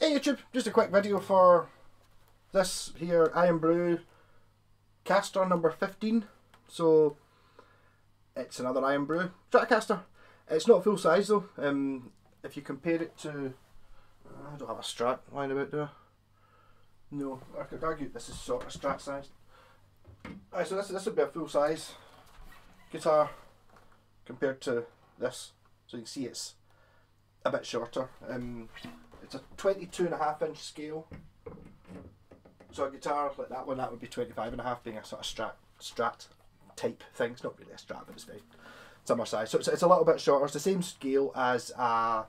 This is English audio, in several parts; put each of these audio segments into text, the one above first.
Hey YouTube, just a quick video for this here Iron Brew caster number 15. So it's another Iron Brew Stratocaster. It's not full size though. If you compare it to, I don't have a Strat lying about there. No, I could argue this is sort of Strat sized. Alright, so this would be a full size guitar compared to this. So you can see it's a bit shorter. It's a 22.5-inch scale. So a guitar like that one, that would be 25.5, being a sort of Strat type thing. It's not really a Strat, but it's very similar size. So it's a little bit shorter. It's the same scale as a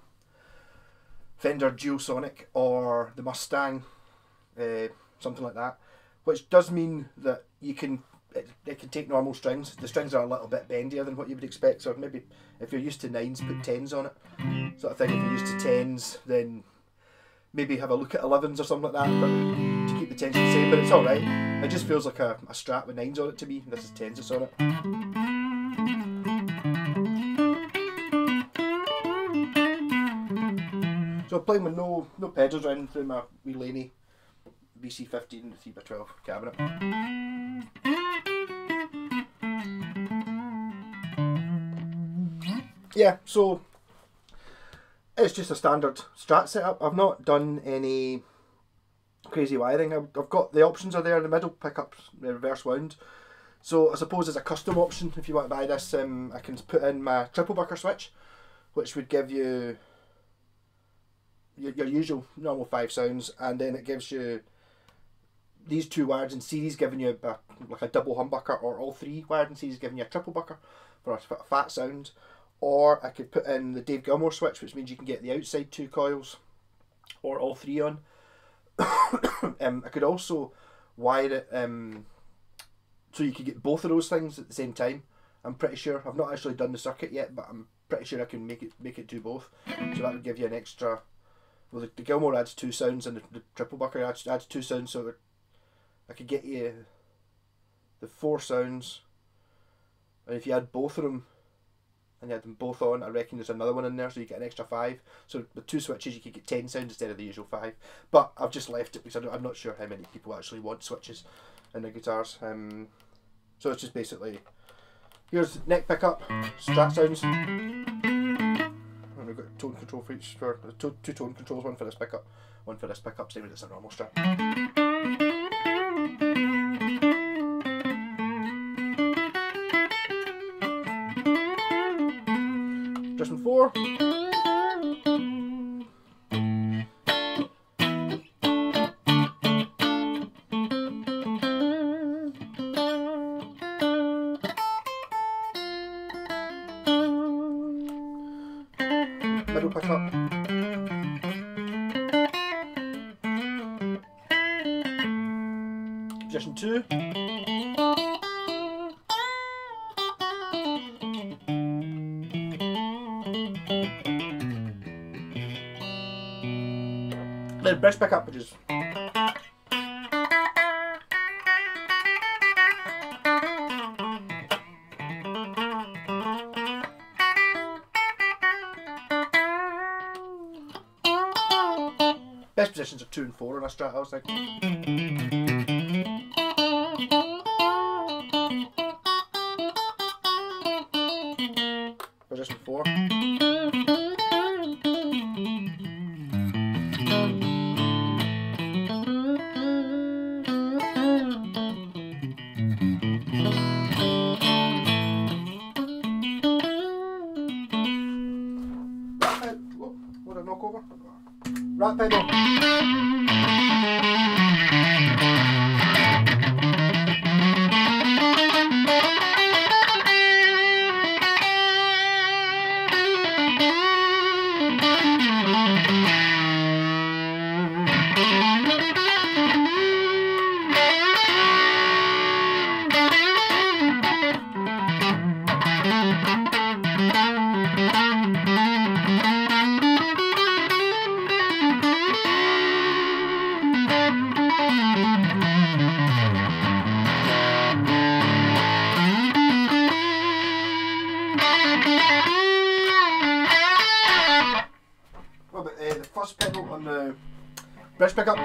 Fender Duosonic or the Mustang, something like that. Which does mean that you can it can take normal strings. The strings are a little bit bendier than what you would expect. So maybe if you're used to 9s, put 10s on it, sort of thing. If you're used to 10s, then maybe have a look at 11s or something like that, but to keep the tension the same. But it's alright. It just feels like a Strat with 9s on it to me. This is 10s that's on it. So I'm playing with no pedals running through my wee Laney BC15 3x12 cabinet. Yeah, so it's just a standard Strat setup. I've not done any crazy wiring. I've got the options are there in the middle, pickups, reverse wound. So I suppose as a custom option, if you want to buy this, I can put in my triple bucker switch, which would give you your usual normal 5 sounds, and then it gives you these 2 wired in series, giving you like a double humbucker, or all 3 wired in series, giving you a triple bucker for a fat sound. Or I could put in the Dave Gilmore switch, which means you can get the outside 2 coils, or all 3 on. I could also wire it so you could get both of those things at the same time. I'm pretty sure. I've not actually done the circuit yet, but I'm pretty sure I can make it do both. So that would give you an extra. Well, the Gilmore adds 2 sounds, and the triple bucker adds 2 sounds, so I could get you the 4 sounds. And if you had both of them, and you had them both on, I reckon there's another one in there, so you get an extra 5. So with 2 switches you could get 10 sounds instead of the usual 5. But I've just left it because I'm not sure how many people actually want switches in their guitars. So it's just basically, here's neck pickup, Strat sounds. And we've got tone control for each, for 2 tone controls, one for this pickup, one for this pickup, same as it's a normal Strat. Just in 4. Middle pickup. Position 2. Then bridge pickup, which is best positions are 2 and 4 on a Strat, I was thinking. Position 4. What a knockover. Rat pedal. What about the first pedal on the Bridge pickup.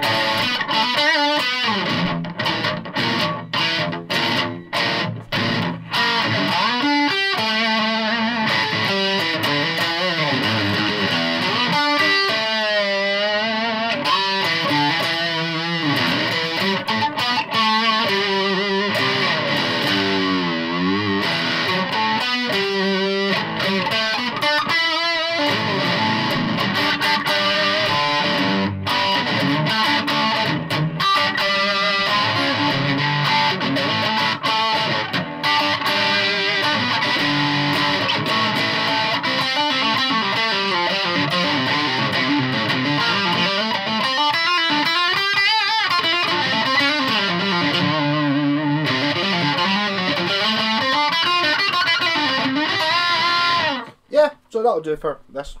Yeah, so that'll do for this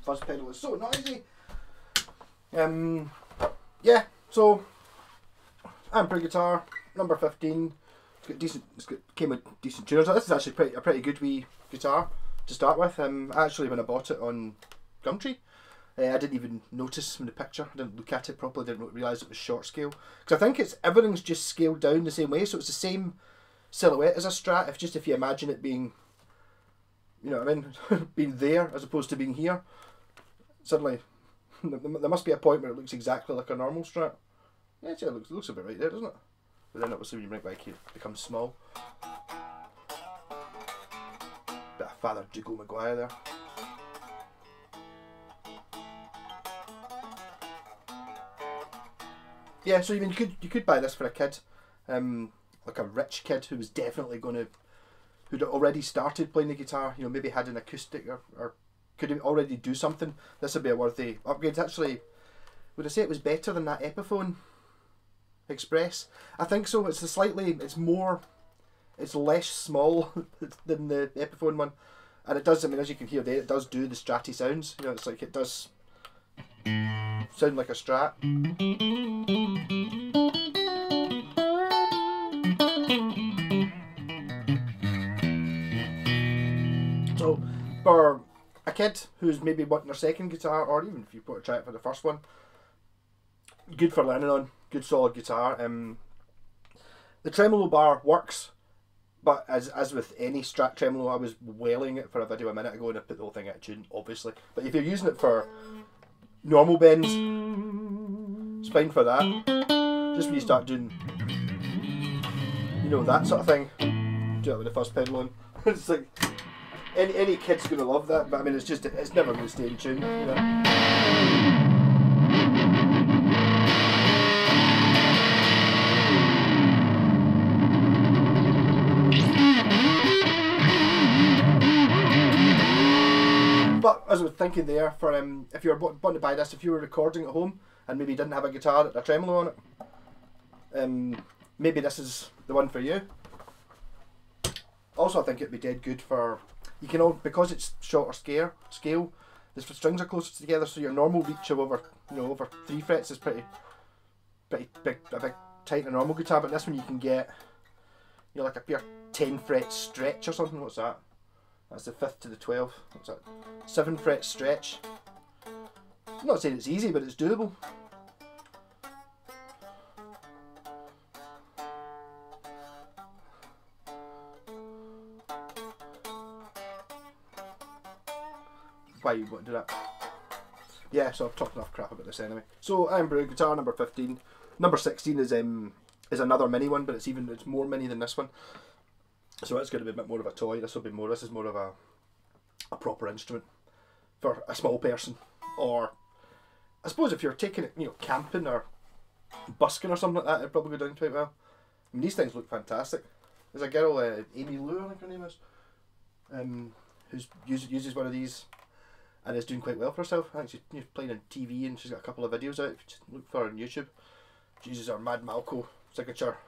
fuzz pedal. It's so noisy. Yeah, so Amp guitar number 15. It's got decent. Came with decent tuners. This is actually a pretty good wee guitar to start with. Actually, when I bought it on Gumtree, I didn't even notice in the picture. I didn't look at it properly. Didn't realise it was short scale. Because I think everything's just scaled down the same way. So it's the same silhouette as a Strat. If you imagine it being, you know what I mean, being there as opposed to being here. Suddenly, there must be a point where it looks exactly like a normal Strat. Yeah, it looks a bit right there, doesn't it? But then obviously when you bring it back here, it becomes small. Bit of Father Dougal Maguire there. Yeah, so you could buy this for a kid, like a rich kid who was definitely who'd already started playing the guitar. You know, maybe had an acoustic or could already do something. This would be a worthy upgrade. Actually, would I say it was better than that Epiphone Express? I think so. It's less small than the Epiphone one, and it does. I mean, as you can hear there, it does do the Stratty sounds. You know, it's like it does sound like a Strat. So, for a kid who's maybe wanting their second guitar, or even if you want to try it for the first one, good for learning on. Good solid guitar. The tremolo bar works, but as with any Strat tremolo, I was wailing it for a video a minute ago and I put the whole thing out of tune, obviously. But if you're using it for normal bends, it's fine for that. Just when you start doing, you know, that sort of thing, do it with the first pedal on. It's like any kid's gonna love that, but I mean, it's never gonna stay in tune, you know. But as I was thinking there, for if you were wanting to buy this, if you were recording at home and maybe didn't have a guitar with a tremolo on it, maybe this is the one for you. Also, I think it'd be dead good for, you can because it's shorter scale. The strings are closer together, so your normal reach of over 3 frets is pretty big, a bit tight in a normal guitar. But this one you can get, you know, like a pure 10 fret stretch or something. What's that? That's the 5th to the 12th. What's that? 7 fret stretch. I'm not saying it's easy, but it's doable. Why you want to do that? Yeah, so I've talked enough crap about this anyway. So Iron Brew guitar number 15. Number 16 is another mini one, but it's more mini than this one. So it's going to be a bit more of a toy. This is more of a proper instrument for a small person, or I suppose if you're taking it, you know, camping or busking or something like that, it'd probably go down quite well. I mean, these things look fantastic. There's a girl, Amy Lou, I think her name is, who uses one of these and is doing quite well for herself. I think she's playing on TV and she's got a couple of videos out. Just look for her on YouTube. She uses her Mad Malco signature.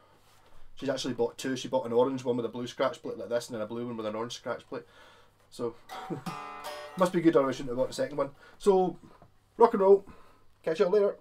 She's actually bought two. She bought an orange one with a blue scratch plate like this, and then a blue one with an orange scratch plate. So, must be good, or I shouldn't have bought the second one. So, rock and roll. Catch you all later.